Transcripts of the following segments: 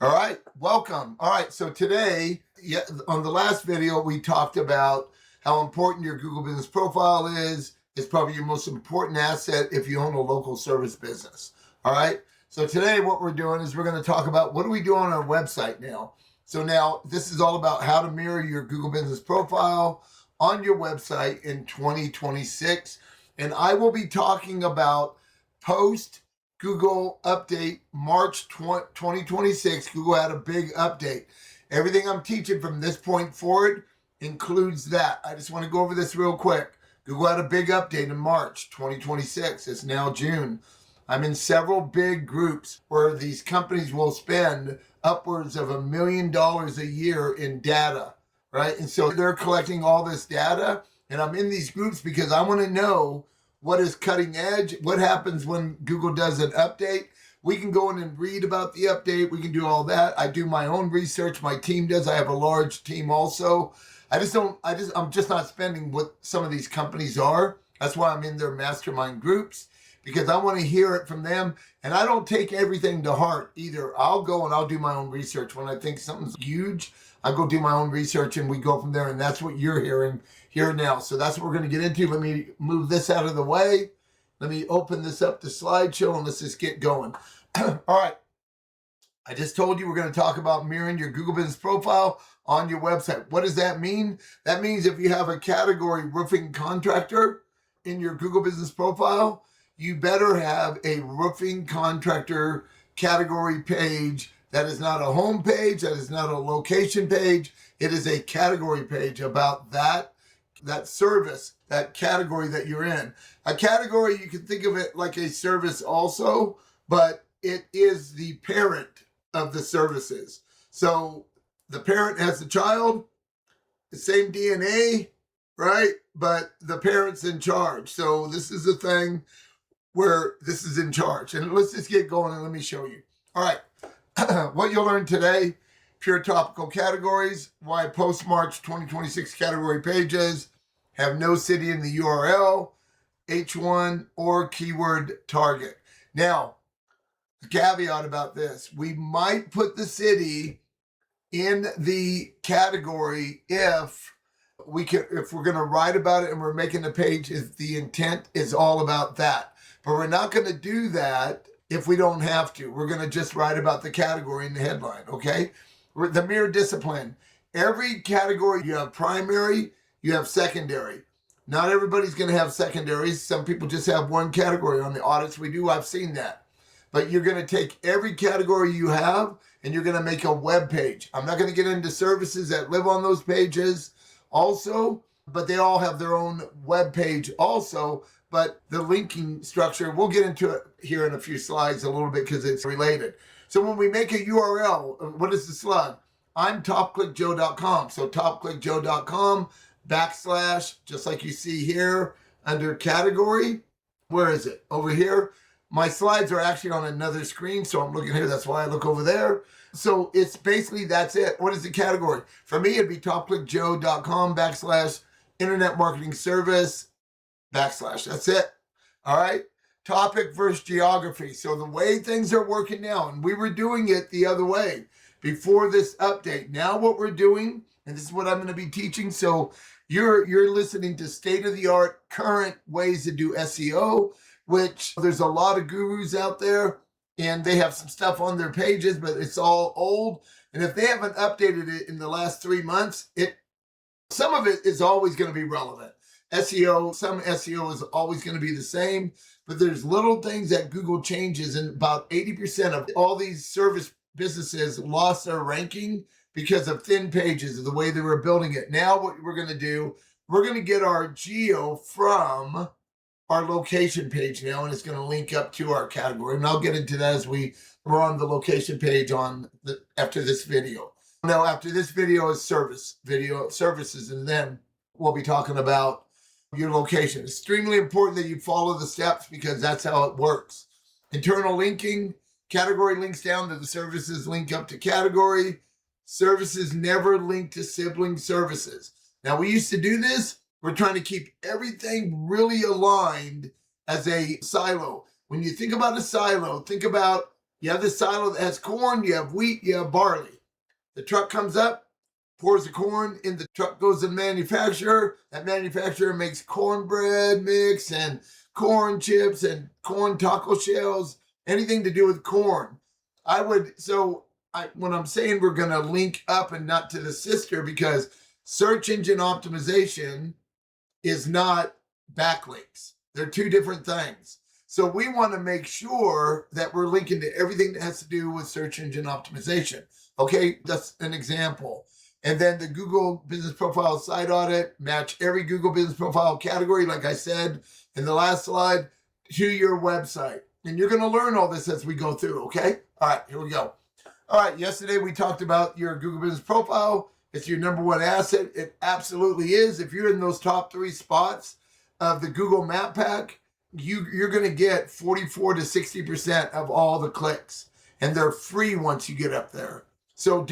All right, welcome. All right, so today, on the last video, we talked about how important your Google Business Profile is. It's probably your most important asset if you own a local service business. All right, so today what we're doing is we're going to talk about what do we do on our website now. So now this is all about how to mirror your Google Business Profile on your website in 2026. And I will be talking about post Google update March 2026. Google had a big update. Everything I'm teaching from this point forward includes that. I just want to go over this real quick. Google had a big update in March 2026. It's now June. I'm in several big groups where these companies will spend upwards of $1 million a year in data, right? And so they're collecting all this data, and I'm in these groups because I want to know what is cutting edge, what happens when Google does an update. We can go in and read about the update. We can do all that. I do my own research. My team does. I have a large team also. I'm just not spending what some of these companies are. That's why I'm in their mastermind groups, because I want to hear it from them. And I don't take everything to heart either. I'll go and I'll do my own research. When I think something's huge, I go do my own research and we go from there. And that's what you're hearing here now. So that's what we're going to get into. Let me move this out of the way. Let me open this up to slideshow and let's just get going. All right. I just told you we're going to talk about mirroring your Google Business Profile on your website. What does that mean? That means if you have a category roofing contractor in your Google Business Profile, you better have a roofing contractor category page that is not a home page, that is not a location page. It is a category page about that service, that category that you're in. A category, you can think of it like a service also, but it is the parent of the services. So the parent has the child, the same DNA, right? But the parent's in charge. So this is the thing where this is in charge. And let's just get going and let me show you. All right, what you'll learn today, pure topical categories, why post-March 2026 category pages have no city in the URL, H1, or keyword target. Now, the caveat about this, we might put the city in the category if we're going to write about it and we're making the page, if the intent is all about that. But we're not going to do that if we don't have to. We're going to just write about the category in the headline, okay? The mere discipline. Every category, you have primary, you have secondary. Not everybody's going to have secondaries. Some people just have one category. On the audits we do, I've seen that. But you're going to take every category you have and you're going to make a web page. I'm not going to get into services that live on those pages also, but they all have their own web page also. But the linking structure, we'll get into it here in a few slides a little bit because it's related. So when we make a URL, what is the slug? I'm topclickjoe.com. So topclickjoe.com / just like you see here under category. Where is it? Over here. My slides are actually on another screen, so I'm looking here. That's why I look over there. So it's basically, that's it. What is the category? For me, it'd be topclickjoe.com / internet marketing service / That's it. All right. Topic versus geography. So the way things are working now, and we were doing it the other way before this update. Now what we're doing, and this is what I'm going to be teaching. So you're listening to state-of-the-art current ways to do SEO, which there's a lot of gurus out there and they have some stuff on their pages, but it's all old. And if they haven't updated it in the last 3 months, some of it is always going to be relevant. Some SEO is always going to be the same, but there's little things that Google changes, and about 80% of all these service businesses lost their ranking because of thin pages of the way they were building it. Now what we're going to do, we're going to get our geo from our location page now, and it's going to link up to our category. And I'll get into that as we're on the location page after this video. Now, after this video is services, and then we'll be talking about your location. It's extremely important that you follow the steps because that's how it works. Internal linking, category links down to the services, link up to category. Services never link to sibling services. Now, we used to do this. We're trying to keep everything really aligned as a silo. When you think about a silo, think about You have this silo that has corn, you have wheat, you have barley. The truck comes up, pours the corn in, the truck goes to the manufacturer. That manufacturer makes cornbread mix and corn chips and corn taco shells, anything to do with corn. When I'm saying we're going to link up and not to the sister, because search engine optimization is not backlinks. They're two different things. So we want to make sure that we're linking to everything that has to do with search engine optimization. Okay, that's an example. And then the Google Business Profile Site Audit, match every Google Business Profile category, like I said in the last slide, to your website. And you're going to learn all this as we go through, okay? All right, here we go. All right, yesterday we talked about your Google Business Profile. It's your number one asset. It absolutely is. If you're in those top 3 spots of the Google Map Pack, you're going to get 44 to 60% of all the clicks. And they're free once you get up there. So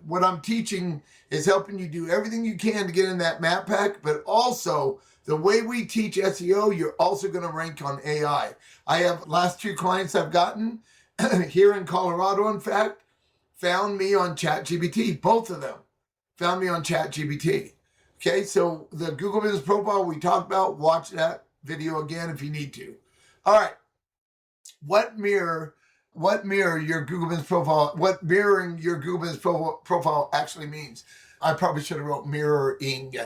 what I'm teaching is helping you do everything you can to get in that map pack, but also the way we teach SEO, you're also going to rank on AI. I have last 2 clients I've gotten here in Colorado, in fact, found me on ChatGPT. Both of them found me on ChatGPT. Okay, so the Google Business Profile we talked about, watch that video again if you need to. All right, what mirroring your Google Business Profile actually means. I probably should have wrote mirroring,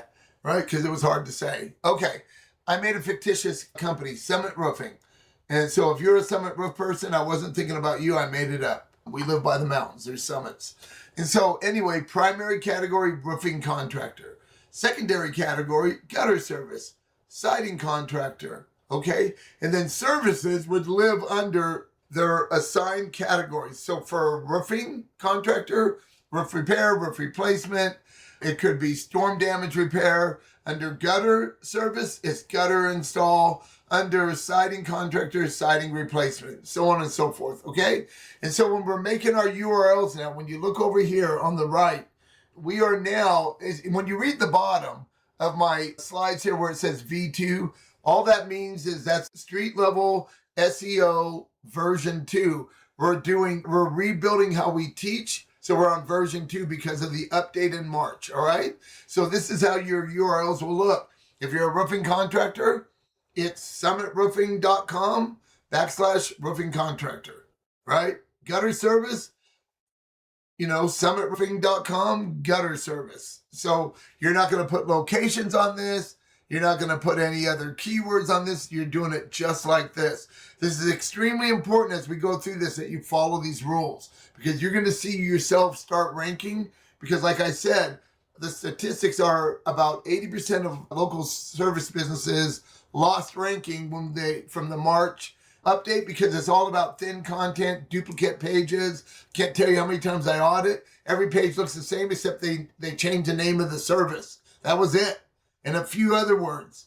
right? Because it was hard to say. Okay, I made a fictitious company, Summit Roofing. And so if you're a Summit roof person, I wasn't thinking about you, I made it up. We live by the mountains, there's summits. And so anyway, primary category, roofing contractor. Secondary category, gutter service, siding contractor, okay? And then services would live under their assigned categories. So for a roofing contractor, roof repair, roof replacement, it could be storm damage repair. Under gutter service, it's gutter install. Under siding contractor, siding replacement, so on and so forth, okay? And so when we're making our URLs now, when you look over here on the right, we are now, when you read the bottom of my slides here where it says V2, all that means is that's Street-Level SEO version 2. We're rebuilding how we teach. So we're on version 2 because of the update in March, all right? So this is how your URLs will look. If you're a roofing contractor, it's summitroofing.com/roofing contractor, right? Gutter service, summitroofing.com gutter service. So you're not going to put locations on this. You're not going to put any other keywords on this. You're doing it just like this. This is extremely important as we go through this, that you follow these rules, because you're going to see yourself start ranking. Because like I said, the statistics are about 80% of local service businesses lost ranking from the March update, because it's all about thin content, duplicate pages. Can't tell you how many times I audit. Every page looks the same except they change the name of the service. That was it. And a few other words.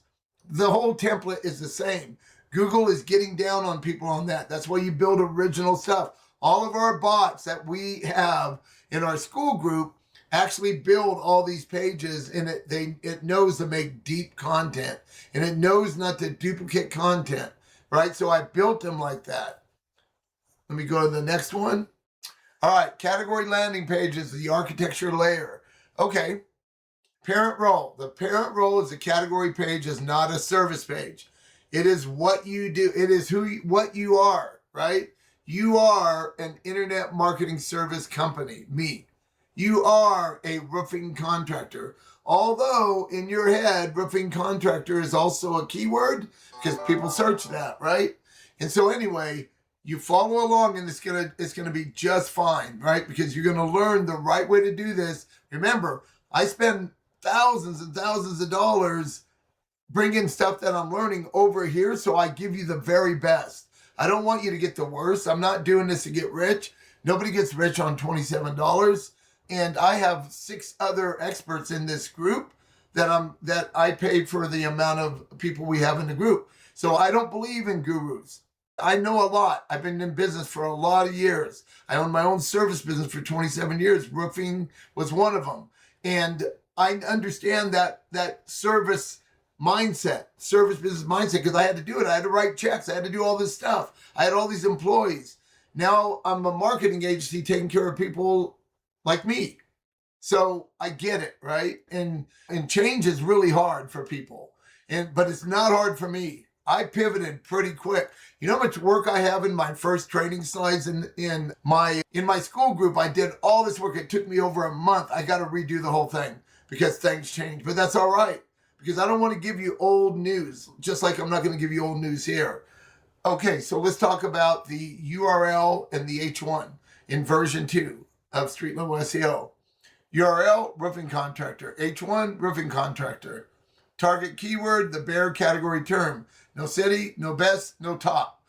The whole template is the same. Google is getting down on people on that. That's why you build original stuff. All of our bots that we have in our school group actually build all these pages, and it knows to make deep content, and it knows not to duplicate content, right? So I built them like that. Let me go to the next one. All right, category landing pages, the architecture layer. Okay, parent role. The parent role is a category page, is not a service page. It is what you do. It is what you are, right? You are an internet marketing service company, me. You are a roofing contractor. Although in your head, roofing contractor is also a keyword because people search that, right? And so anyway, you follow along and it's gonna be just fine, right? Because you're gonna learn the right way to do this. Remember, I spend thousands and thousands of dollars bringing stuff that I'm learning over here, so I give you the very best. I don't want you to get the worst. I'm not doing this to get rich. Nobody gets rich on $27. And I have 6 other experts in this group that I paid for the amount of people we have in the group. So I don't believe in gurus. I know a lot. I've been in business for a lot of years. I owned my own service business for 27 years. Roofing was one of them. And I understand that service business mindset, because I had to do it. I had to write checks. I had to do all this stuff. I had all these employees. Now I'm a marketing agency taking care of people like me. So I get it, right? And change is really hard for people. But it's not hard for me. I pivoted pretty quick. You know how much work I have in my first training slides in my school group? I did all this work. It took me over a month. I got to redo the whole thing because things change. But that's all right, because I don't want to give you old news, just like I'm not going to give you old news here. Okay, so let's talk about the URL and the H1 in version 2 of Street-Level SEO. URL, roofing contractor. H1, roofing contractor. Target keyword, the bare category term. No city, no best, no top.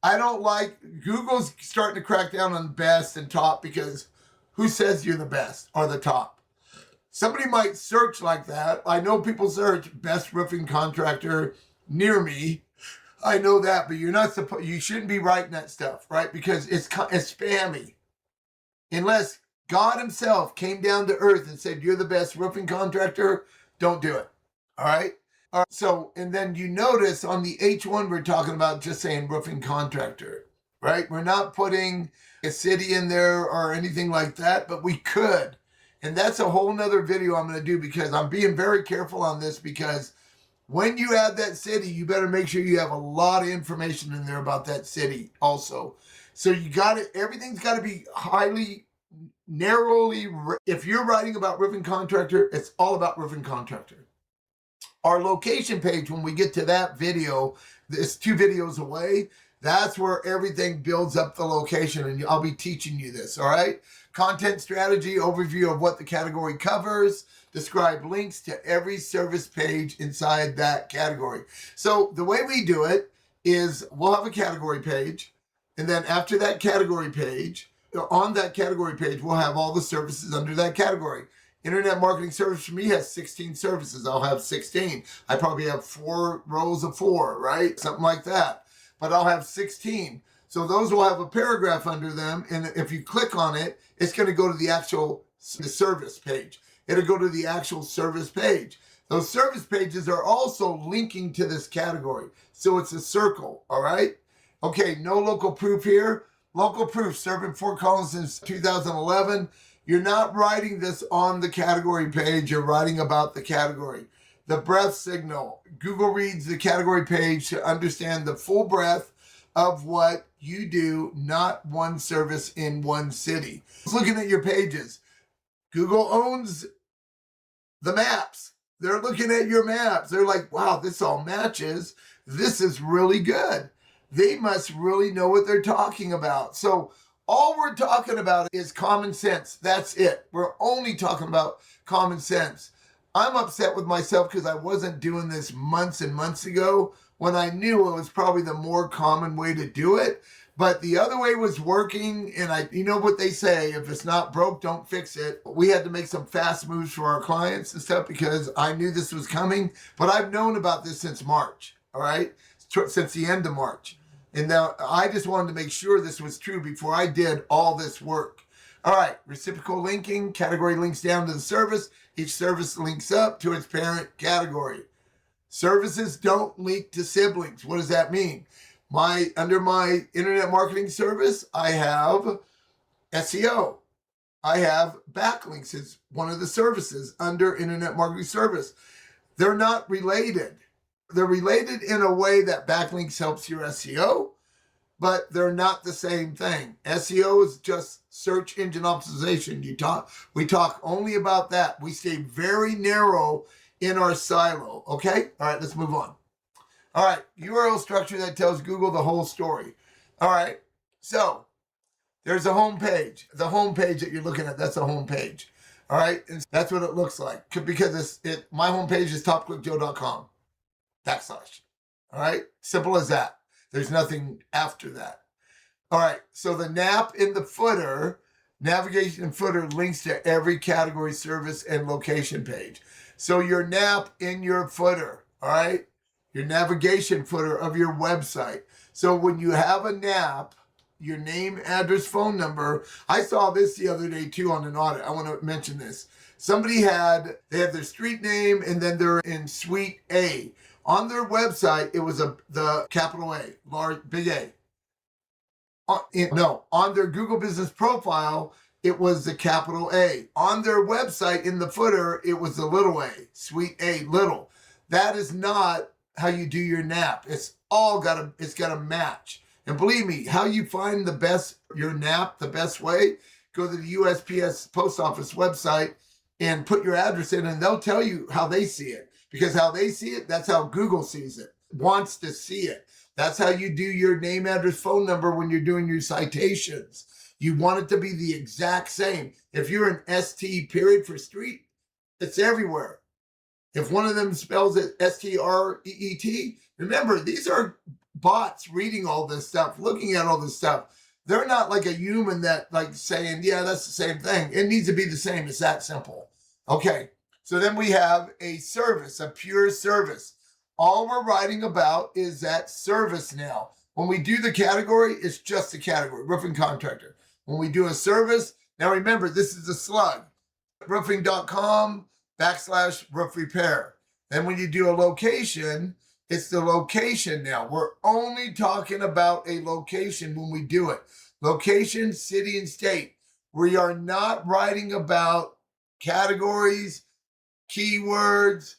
I don't like, Google's starting to crack down on best and top, because who says you're the best or the top? Somebody might search like that. I know people search best roofing contractor near me. I know that, but you shouldn't be writing that stuff, right? Because it's spammy. Unless God himself came down to earth and said, you're the best roofing contractor, don't do it. All right? So, and then you notice on the H1, we're talking about just saying roofing contractor, right? We're not putting a city in there or anything like that, but we could. And that's a whole nother video I'm going to do, because I'm being very careful on this, because when you add that city, you better make sure you have a lot of information in there about that city also. So everything's got to be highly, narrowly, if you're writing about roofing contractor, it's all about roofing contractor. Our location page, when we get to that video, it's 2 videos away. That's where everything builds up the location, and I'll be teaching you this, all right? Content strategy, overview of what the category covers, describe links to every service page inside that category. So the way we do it is we'll have a category page, and then after that category page, on that category page, we'll have all the services under that category. Internet marketing service for me has 16 services. I'll have 16. I probably have 4 rows of 4, right? Something like that. But I'll have 16. So those will have a paragraph under them. And if you click on it, it's going to go to the service page. It'll go to the actual service page. Those service pages are also linking to this category. So it's a circle, all right? Okay, no local proof here. Local proof, serving Fort Collins since 2011. You're not writing this on the category page. You're writing about the category. The breadth signal. Google reads the category page to understand the full breadth of what you do, not one service in one city. Looking at your pages. Google owns the maps. They're looking at your maps. They're like, wow, this all matches. This is really good. They must really know what they're talking about. So all we're talking about is common sense. That's it. We're only talking about common sense. I'm upset with myself because I wasn't doing this months and months ago when I knew it was probably the more common way to do it. But the other way was working, and you know what they say, if it's not broke, don't fix it. We had to make some fast moves for our clients and stuff because I knew this was coming, but I've known about this since March, all right? Since the end of March. And now I just wanted to make sure this was true before I did all this work. All right, reciprocal linking, category links down to the service. Each service links up to its parent category. Services don't link to siblings. What does that mean? Under my internet marketing service, I have SEO. I have backlinks as one of the services under internet marketing service. They're not related. They're related in a way that backlinks helps your SEO, but they're not the same thing. SEO is just search engine optimization. We talk only about that. We stay very narrow in our silo, okay? All right, let's move on. All right, URL structure that tells Google the whole story. All right, so there's a home page. The home page that you're looking at, that's a home page. All right, and that's what it looks like because my home page is topclickjoe.com. /. All right, simple as that. There's nothing after that. All right, so the NAP in the footer, navigation and footer links to every category, service, and location page. So your NAP in your footer, all right, your navigation footer of your website. So when you have a NAP, your name, address, phone number. I saw this the other day too on an audit. I want to mention this. They had their street name and then they're in suite A. On their website, it was the capital A, large, big A. On their Google Business Profile, it was the capital A. On their website, in the footer, it was the little a, sweet A, little. That is not how you do your NAP. It's got to match. And believe me, how you find your NAP the best way, go to the USPS post office website and put your address in, and they'll tell you how they see it. Because how they see it, that's how Google sees it, wants to see it. That's how you do your name, address, phone number when you're doing your citations. You want it to be the exact same. If you're an ST period for street, it's everywhere. If one of them spells it STREET, remember, these are bots reading all this stuff, looking at all this stuff. They're not like a human that like saying, yeah, that's the same thing. It needs to be the same. It's that simple. Okay, so then we have a service, a pure service. All we're writing about is that service now. When we do the category, it's just a category, roofing contractor. When we do a service, now remember, this is a slug, roofing.com/roof repair. Then when you do a location, it's the location now. We're only talking about a location when we do it. Location, city, and state. We are not writing about categories, keywords,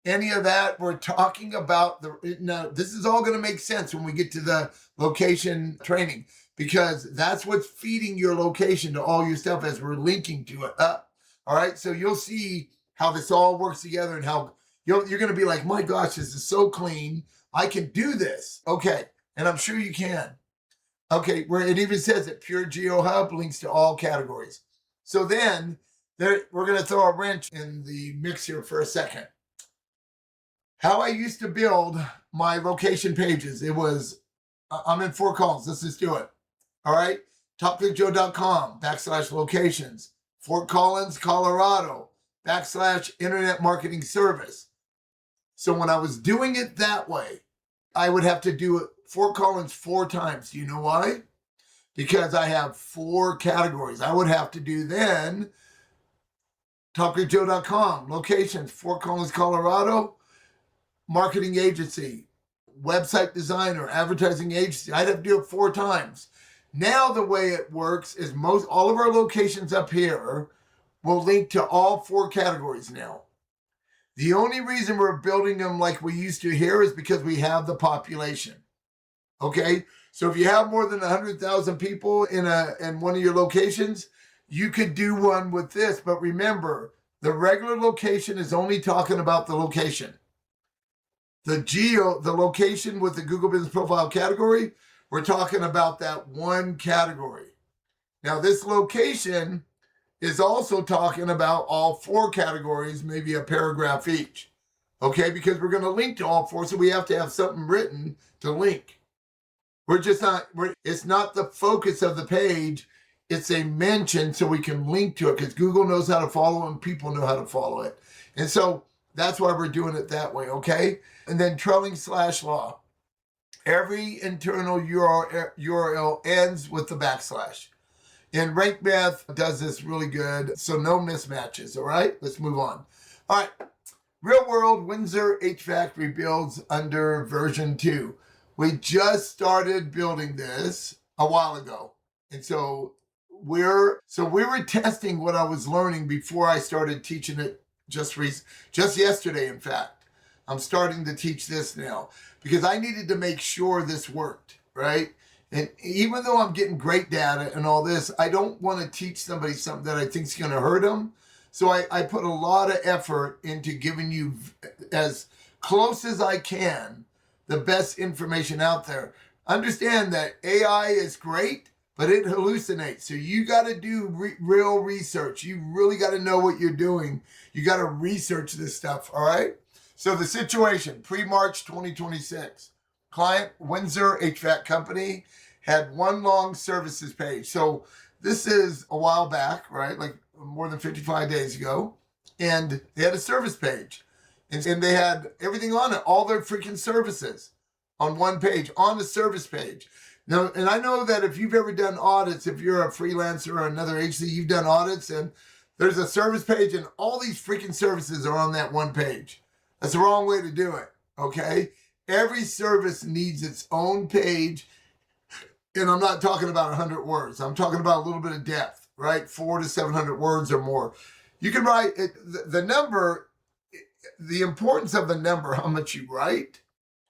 any of that. We're talking about now, this is all going to make sense when we get to the location training, because that's what's feeding your location to all your stuff as we're linking to it up. All right. So you'll see how this all works together and how you're going to be like, my gosh, this is so clean. I can do this. Okay. And I'm sure you can. Okay. Where it even says that Pure Geo Hub links to all categories. So then we're going to throw a wrench in the mix here for a second. How I used to build my location pages, it was, I'm in 4 columns. Let's just do it. All right. topicjoe.com/locations. Fort Collins, Colorado, /internet marketing service. So when I was doing it that way, I would have to do it Fort Collins 4 times. Do you know why? Because I have 4 categories. I would have to do then topicjoe.com, locations, Fort Collins, Colorado, marketing agency, website designer, advertising agency. I'd have to do it 4 times. Now the way it works is all of our locations up here will link to all 4 categories now. The only reason we're building them like we used to here is because we have the population. Okay? So if you have more than 100,000 people in one of your locations, you could do one with this. But remember, the regular location is only talking about the location. The location with the Google Business Profile category, we're talking about that one category. Now, this location is also talking about all 4 categories, maybe a paragraph each. Okay, because we're going to link to all 4, so we have to have something written to link. It's not the focus of the page. It's a mention so we can link to it, because Google knows how to follow and people know how to follow it. And so that's why we're doing it that way, okay? And then trailing/law. Every internal URL ends with the /. And Rank Math does this really good, so no mismatches, all right? Let's move on. All right, real world Windsor HVAC rebuilds under version 2. We just started building this a while ago. And so we were testing what I was learning before I started teaching it just yesterday, in fact. I'm starting to teach this now because I needed to make sure this worked, right? And even though I'm getting great data and all this, I don't want to teach somebody something that I think is going to hurt them. So I put a lot of effort into giving you, as close as I can, the best information out there. Understand that AI is great, but it hallucinates. So you got to do real research. You really got to know what you're doing. You got to research this stuff, all right? So the situation, pre-March 2026, client Windsor HVAC company had one long services page. So this is a while back, right? Like more than 55 days ago. And they had a service page. And they had everything on it, all their freaking services on one page, on the service page. Now, and I know that if you've ever done audits, if you're a freelancer or another agency, you've done audits, and there's a service page and all these freaking services are on that one page. That's the wrong way to do it, okay? Every service needs its own page, And I'm not talking about 100 words. I'm talking about a little bit of depth, right? 400 to 700 words or more. You can write it, the number, the importance of the number, how much you write.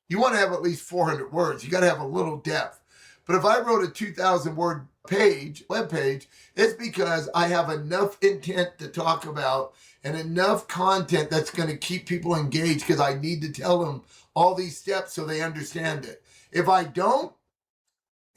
You want to have at least 400 words. You got to have a little depth. But if I wrote a 2,000 word page, web page, it's because I have enough intent to talk about and enough content that's going to keep people engaged, because I need to tell them all these steps so they understand it. If I don't,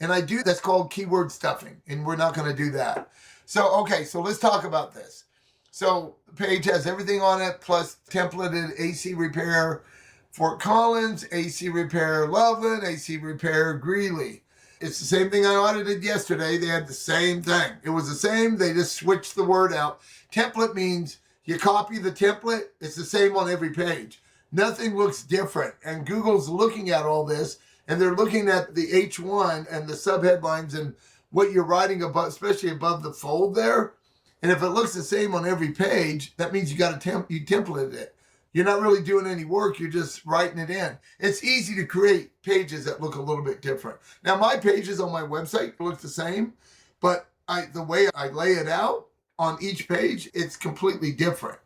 and I do, that's called keyword stuffing, and we're not going to do that. So, okay, so let's talk about this. So the page has everything on it, plus templated AC repair Fort Collins, AC repair Loveland, AC repair Greeley. It's the same thing I audited yesterday. They had the same thing. It was the same. They just switched the word out. Template means you copy the template. It's the same on every page. Nothing looks different. And Google's looking at all this, and they're looking at the H1 and the subheadlines and what you're writing above, especially above the fold there. And if it looks the same on every page, that means you templated it. You're not really doing any work. You're just writing it in. It's easy to create pages that look a little bit different. Now, my pages on my website look the same, but the way I lay it out on each page, it's completely different.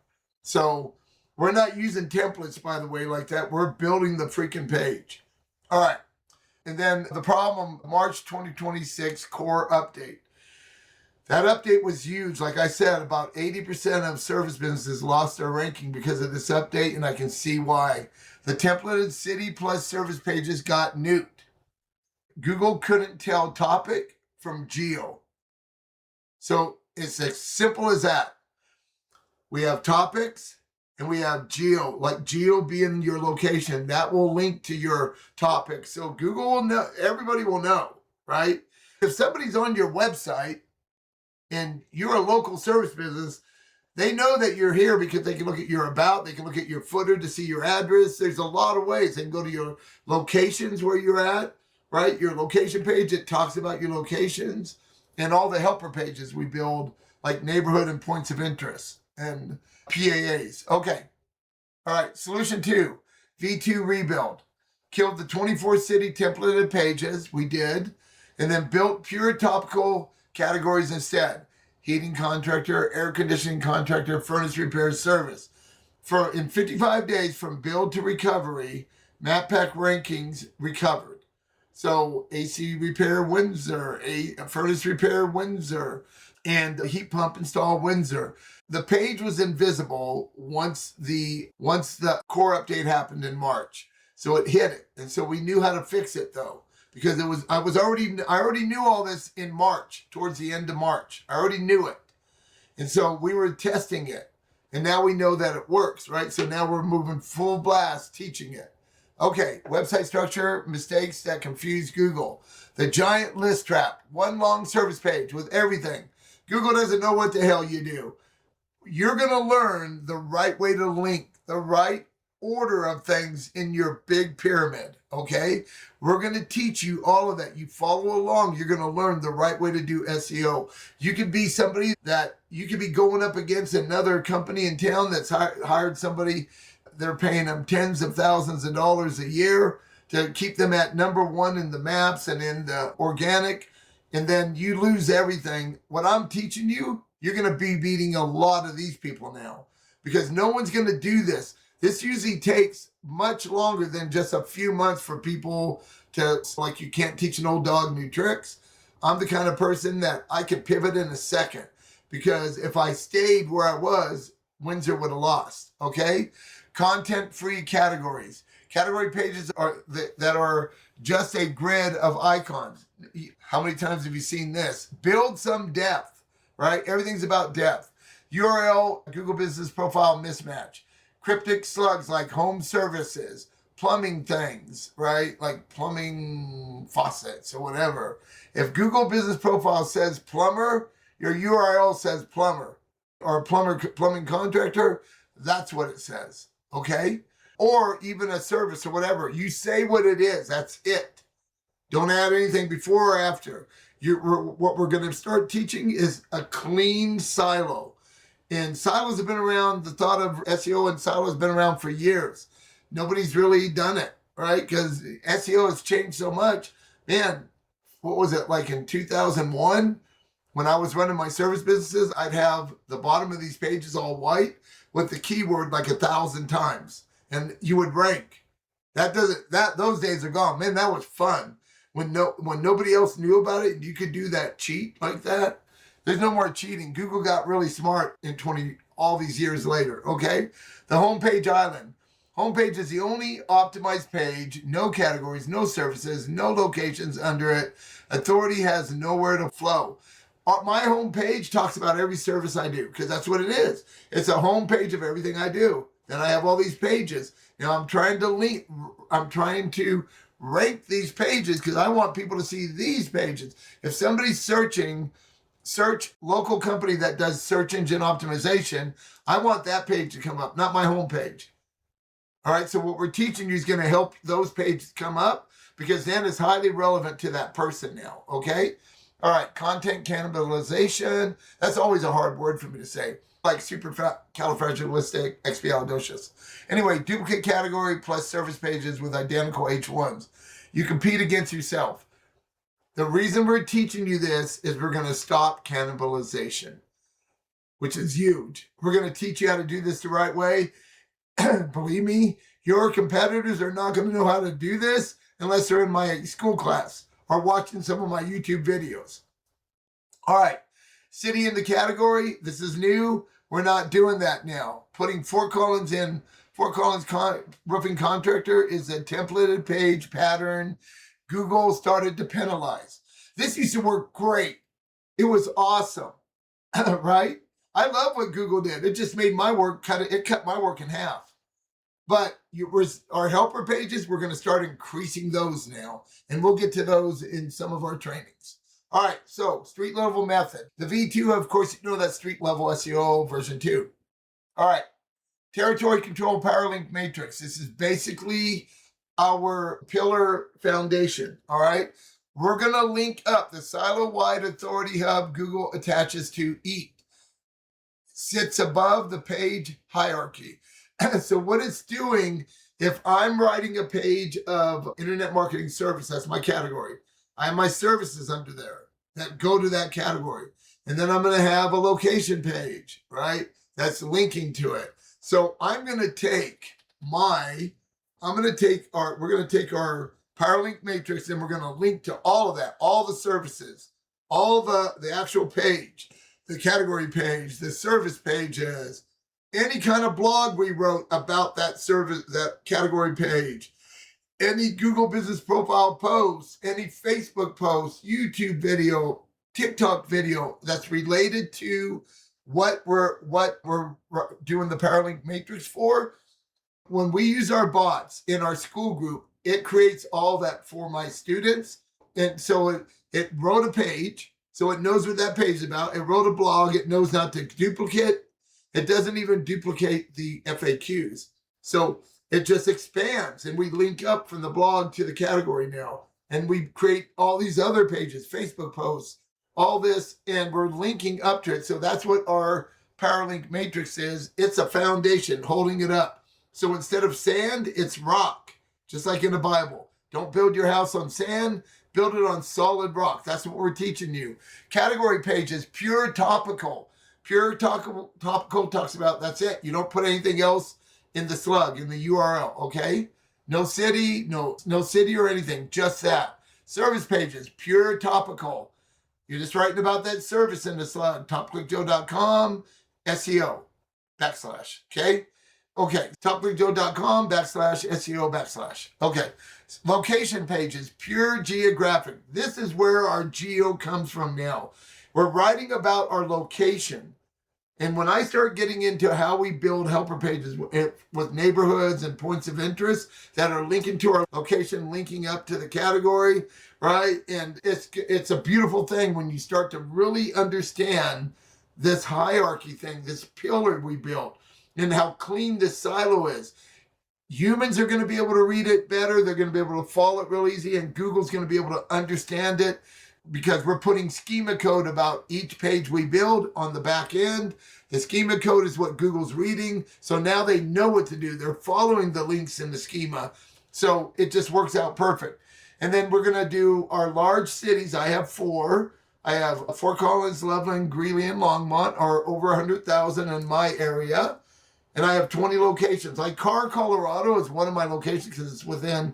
So we're not using templates, by the way, like that. We're building the freaking page. All right. And then the problem, March 2026 core update. That update was huge. Like I said, about 80% of service businesses lost their ranking because of this update, and I can see why. The templated city plus service pages got nuked. Google couldn't tell topic from geo. So it's as simple as that. We have topics and we have geo, like geo being your location. That will link to your topic. So Google will know, everybody will know, right? If somebody's on your website and you're a local service business, they know that you're here because they can look at your about, they can look at your footer to see your address. There's a lot of ways. They can go to your locations where you're at, right? Your location page, it talks about your locations, and all the helper pages we build, like neighborhood and points of interest and PAAs. Okay. All right. Solution 2, V2 rebuild. Killed the 24 city templated pages. We did. And then built pure topical categories instead. Heating contractor, air conditioning contractor, furnace repair service. In 55 days from build to recovery, MapPack rankings recovered. So AC repair Windsor, a furnace repair Windsor, and a heat pump install Windsor. The page was invisible once the core update happened in March. So it hit it. And so we knew how to fix it though, because I already knew all this in March, towards the end of March. I already knew it. And so we were testing it. And now we know that it works, right? So now we're moving full blast teaching it. Okay, website structure, mistakes that confuse Google. The giant list trap, one long service page with everything. Google doesn't know what the hell you do. You're going to learn the right way to link, the right order of things in your big pyramid, okay? We're going to teach you all of that. You follow along, you're going to learn the right way to do SEO. You could be somebody that you could be going up against another company in town that's hired somebody. They're paying them tens of thousands of dollars a year to keep them at number one in the maps and in the organic. And then you lose everything. What I'm teaching you, you're going to be beating a lot of these people now, because no one's going to do this. This usually takes much longer than just a few months for people to, like, you can't teach an old dog new tricks. I'm the kind of person that I could pivot in a second, because if I stayed where I was, Windsor would have lost, okay? Content-free categories. Category pages that are just a grid of icons. How many times have you seen this? Build some depth, right? Everything's about depth. URL, Google Business Profile mismatch. Cryptic slugs like home services, plumbing things, right? Like plumbing faucets or whatever. If Google Business Profile says plumber, your URL says plumber, or plumbing contractor, that's what it says, okay? Or even a service or whatever. You say what it is, that's it. Don't add anything before or after. What we're going to start teaching is a clean silo. And silos have been around. The thought of SEO and silos has been around for years. Nobody's really done it, right? Because SEO has changed so much. Man, what was it, like in 2001, when I was running my service businesses, I'd have the bottom of these pages all white with the keyword like 1,000 times, and you would rank. Those days are gone. Man, that was fun. When nobody else knew about it, you could do that cheat like that. There's no more cheating. Google got really smart in all these years later, okay? The homepage island. Homepage is the only optimized page, no categories, no services, no locations under it. Authority has nowhere to flow. My homepage talks about every service I do, because that's what it is. It's a homepage of everything I do. Then I have all these pages. Now I'm trying to rank these pages because I want people to see these pages. If somebody's search local company that does search engine optimization, I want that page to come up, not my homepage. All right, so what we're teaching you is going to help those pages come up, because then it's highly relevant to that person now, okay? All right, content cannibalization. That's always a hard word for me to say, like supercalifragilisticexpialidocious. Anyway, duplicate category plus service pages with identical H1s. You compete against yourself. The reason we're teaching you this is we're going to stop cannibalization, which is huge. We're going to teach you how to do this the right way. Believe me, your competitors are not going to know how to do this unless they're in my school class or watching some of my YouTube videos. All right, city in the category. This is new. We're not doing that now. Putting Fort Collins in. Fort Collins roofing contractor is a templated page pattern. Google started to penalize. This used to work great. It was awesome, right? I love what Google did. It just made my work cut my work in half. But our helper pages, we're going to start increasing those now. And we'll get to those in some of our trainings. All right, so street level method. The V2, of course, you know that's street level SEO version 2. All right, territory control power link matrix. This is basically our pillar foundation. All right, we're going to link up the silo-wide authority hub Google attaches to EAT. Sits above the page hierarchy. So what it's doing, if I'm writing a page of internet marketing service, that's my category. I have my services under there that go to that category. And then I'm going to have a location page, right? That's linking to it. So we're going to take our power link matrix, and we're going to link to all of that, all the services, all the actual page, the category page, the service pages, any kind of blog we wrote about that service, that category page, any Google business profile posts, any Facebook posts, YouTube video, TikTok video that's related to what we're doing the power link matrix for. When we use our bots in our school group, it creates all that for my students. And so it wrote a page, so it knows what that page is about. It wrote a blog, it knows not to duplicate. It doesn't even duplicate the FAQs. So it just expands, and we link up from the blog to the category now. And we create all these other pages, Facebook posts, all this, and we're linking up to it. So that's what our power link matrix is. It's a foundation holding it up. So instead of sand, it's rock, just like in the Bible. Don't build your house on sand, build it on solid rock. That's what we're teaching you. Category pages, pure topical. Pure topical talks about, that's it. You don't put anything else in the slug, in the URL, okay? No city, no city or anything, just that. Service pages, pure topical. You're just writing about that service in the slug. topicaljoe.com, SEO, /, okay? Okay, topicaljoe.com, /SEO, /. Okay, location pages, pure geographic. This is where our geo comes from now. We're writing about our location. And when I start getting into how we build helper pages with neighborhoods and points of interest that are linking to our location, linking up to the category, right? And it's a beautiful thing when you start to really understand this hierarchy thing, this pillar we built, and how clean this silo is. Humans are going to be able to read it better. They're going to be able to follow it real easy, and Google's going to be able to understand it, because we're putting schema code about each page we build on the back end. The schema code is what Google's reading. So now they know what to do. They're following the links in the schema. So it just works out perfect. And then we're going to do our large cities. I have 4. I have Fort Collins, Loveland, Greeley, and Longmont are over 100,000 in my area. And I have 20 locations. Like Carr, Colorado is one of my locations because it's within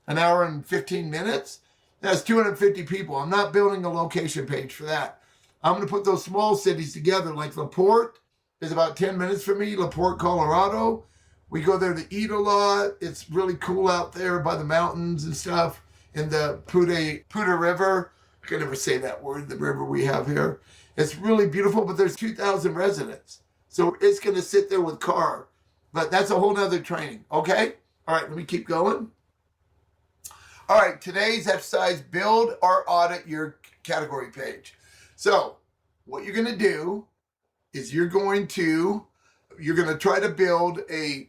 an hour and 15 minutes. That's 250 people. I'm not building a location page for that. I'm going to put those small cities together. Like LaPorte is about 10 minutes from me, LaPorte, Colorado. We go there to eat a lot. It's really cool out there by the mountains and stuff in the Puda River. I can never say that word, the river we have here. It's really beautiful, but there's 2,000 residents. So it's going to sit there with Carr. But that's a whole nother training, okay? All right, let me keep going. All right, today's exercise, build or audit your category page. So what you're going to do is you're going to try to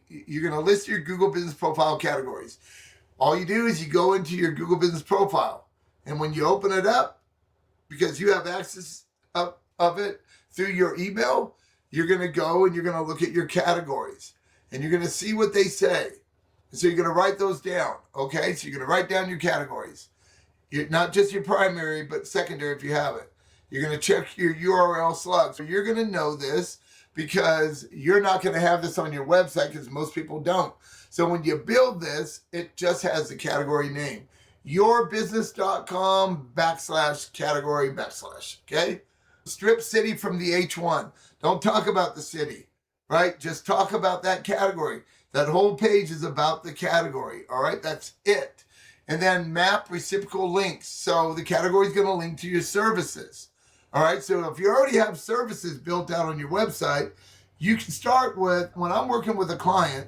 you're going to list your Google Business Profile categories. All you do is you go into your Google Business Profile. And when you open it up, because you have access of it through your email, you're going to go and you're going to look at your categories. And you're going to see what they say. And so you're going to write those down, okay? So you're going to write down your categories. Not just your primary, but secondary if you have it. You're going to check your URL slugs. So you're going to know this because you're not going to have this on your website because most people don't. So when you build this, it just has the category name. yourbusiness.com/category/, okay? Strip city from the H1. Don't talk about the city, right? Just talk about that category. That whole page is about the category, all right? That's it. And then map reciprocal links. So the category is going to link to your services, all right? So if you already have services built out on your website, you can start with, when I'm working with a client,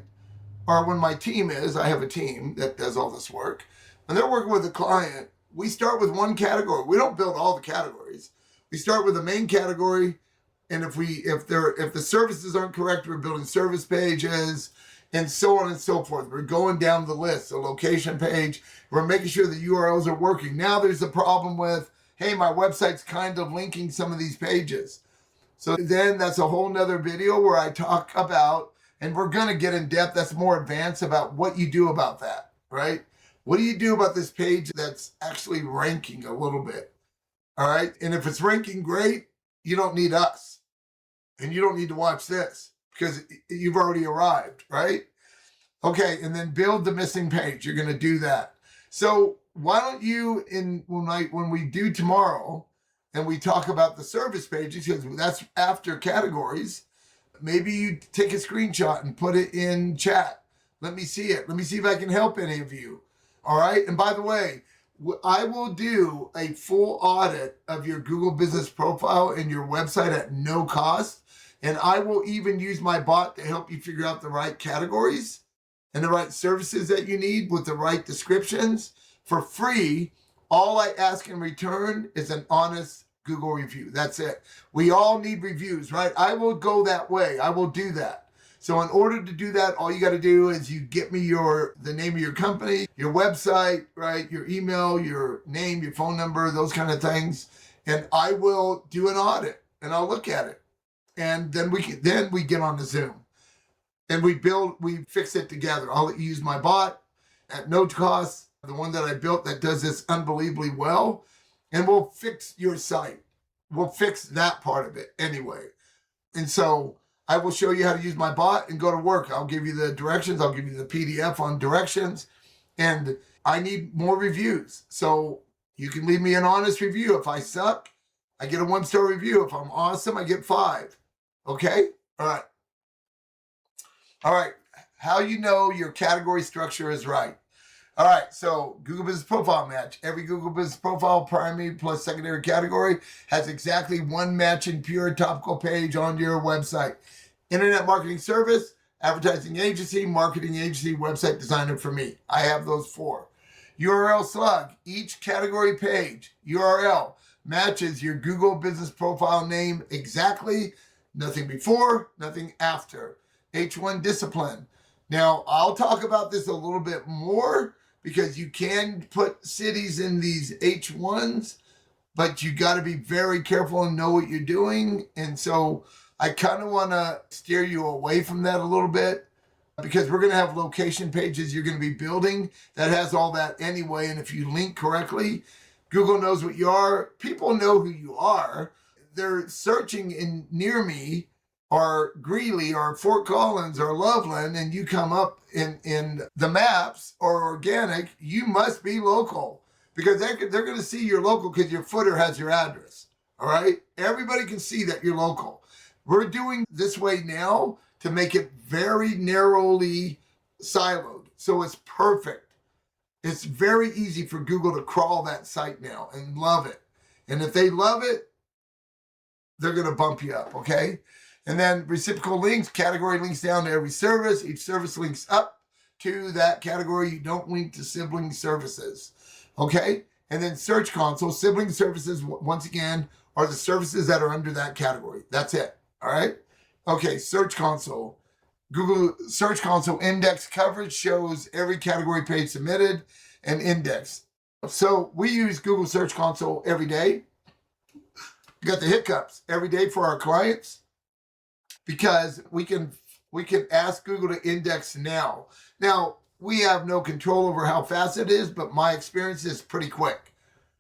or when my team is, I have a team that does all this work. When they're working with a client, we start with one category. We don't build all the categories. We start with the main category, and if the services aren't correct, we're building service pages, and so on and so forth. We're going down the list, a location page. We're making sure the URLs are working. Now there's a problem with, hey, my website's kind of linking some of these pages. So then that's a whole nother video where I talk about, and we're going to get in depth, that's more advanced about what you do about that, right? What do you do about this page that's actually ranking a little bit? All right. And if it's ranking great, you don't need us. And you don't need to watch this because you've already arrived, right? Okay. And then build the missing page. You're going to do that. So why don't you, when we do tomorrow and we talk about the service pages, because that's after categories, maybe you take a screenshot and put it in chat. Let me see it. Let me see if I can help any of you. All right. And by the way, I will do a full audit of your Google Business Profile and your website at no cost. And I will even use my bot to help you figure out the right categories and the right services that you need with the right descriptions for free. All I ask in return is an honest Google review. That's it. We all need reviews, right? I will go that way. I will do that. So in order to do that, all you got to do is you get me the name of your company, your website, right? Your email, your name, your phone number, those kind of things. And I will do an audit and I'll look at it. And then we get on the Zoom and we fix it together. I'll use my bot at no cost, the one that I built that does this unbelievably well. And we'll fix your site. We'll fix that part of it anyway. And so I will show you how to use my bot and go to work. I'll give you the directions. I'll give you the PDF on directions. And I need more reviews. So you can leave me an honest review. If I suck, I get a 1-star review. If I'm awesome, I get 5. Okay? All right. All right. How you know your category structure is right. All right, so Google Business Profile match. Every Google Business Profile, primary plus secondary category, has exactly one matching pure topical page on your website. Internet marketing service, advertising agency, marketing agency, website designer for me. I have those 4. URL slug. Each category page, URL, matches your Google Business Profile name exactly. Nothing before, nothing after. H1 discipline. Now, I'll talk about this a little bit more because you can put cities in these H1s, but you got to be very careful and know what you're doing. And so I kind of want to steer you away from that a little bit. because we're going to have location pages you're going to be building that has all that anyway. And if you link correctly, Google knows what you are. People know who you are. They're searching in near me or Greeley or Fort Collins or Loveland, and you come up in the maps or organic, you must be local, because they're going to see you're local because your footer has your address. All right? Everybody can see that you're local. We're doing this way now to make it very narrowly siloed. So it's perfect. It's very easy for Google to crawl that site now and love it. And if they love it, they're going to bump you up, okay? And then reciprocal links, category links down to every service. Each service links up to that category. You don't link to sibling services, okay? And then Search Console, sibling services, once again, are the services that are under that category. That's it, all right? Okay, Search Console. Google Search Console index coverage shows every category page submitted and indexed. So we use Google Search Console every day. We got the hiccups every day for our clients because we can ask Google to index now. Now, we have no control over how fast it is, but my experience is pretty quick,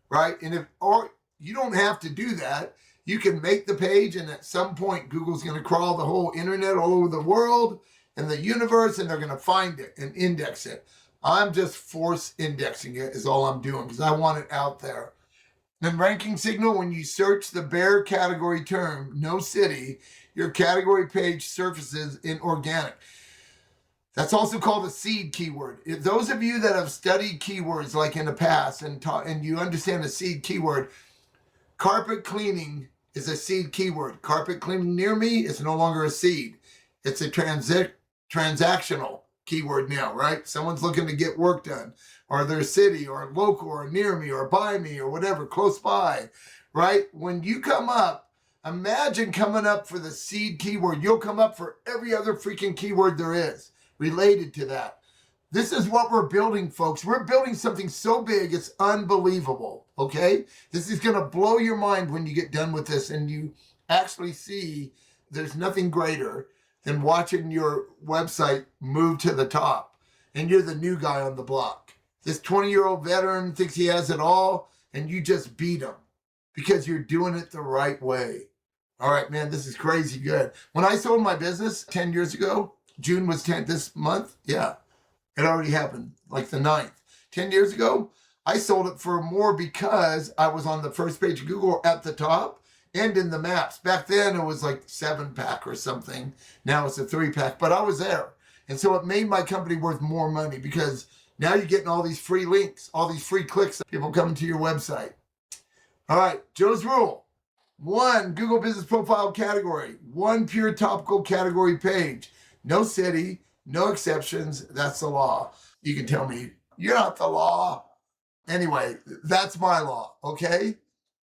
right? And you don't have to do that. You can make the page, and at some point, Google's going to crawl the whole internet all over the world and the universe, and they're going to find it and index it. I'm just force indexing it is all I'm doing because I want it out there. Then ranking signal, when you search the bare category term, no city, your category page surfaces in organic. That's also called a seed keyword. If those of you that have studied keywords like in the past and you understand a seed keyword, carpet cleaning is a seed keyword. Carpet cleaning near me is no longer a seed. It's a transactional keyword now, right? Someone's looking to get work done, or their city, or local, or near me, or by me, or whatever, close by, right? When you come up, imagine coming up for the seed keyword. You'll come up for every other freaking keyword there is related to that. This is what we're building, folks. We're building something so big, it's unbelievable, okay? This is going to blow your mind when you get done with this and you actually see there's nothing greater than watching your website move to the top and you're the new guy on the block. This 20-year-old veteran thinks he has it all and you just beat him because you're doing it the right way. All right, man, this is crazy good. When I sold my business 10 years ago, June was 10th this month, yeah. It already happened, like the 9th. 10 years ago, I sold it for more because I was on the first page of Google at the top and in the maps. Back then, it was like 7-pack or something. Now it's a 3-pack, but I was there. And so it made my company worth more money because now you're getting all these free links, all these free clicks, people coming to your website. All right, Joe's rule. 1 Google Business Profile category. 1 pure topical category page. No city. No exceptions. That's the law. You can tell me, you're not the law. Anyway, that's my law, okay?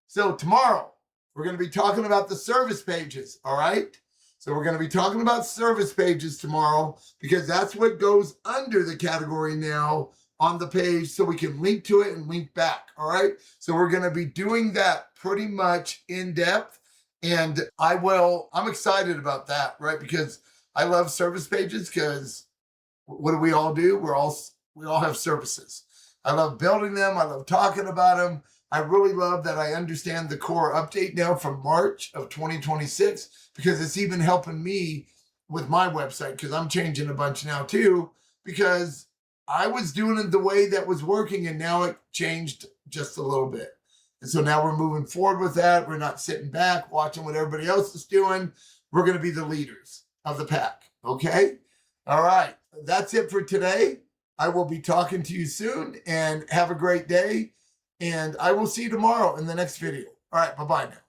So tomorrow, we're going to be talking about the service pages, all right? So we're going to be talking about service pages tomorrow because that's what goes under the category now on the page so we can link to it and link back, all right? So we're going to be doing that pretty much in depth, and I'm excited about that, right? Because I love service pages because what do? We all have services. I love building them. I love talking about them. I really love that I understand the core update now from March of 2026 because it's even helping me with my website because I'm changing a bunch now too because I was doing it the way that was working and now it changed just a little bit. And so now we're moving forward with that. We're not sitting back watching what everybody else is doing. We're going to be the leaders of the pack. Okay? All right. That's it for today. I will be talking to you soon and have a great day. And I will see you tomorrow in the next video. All right. Bye-bye now.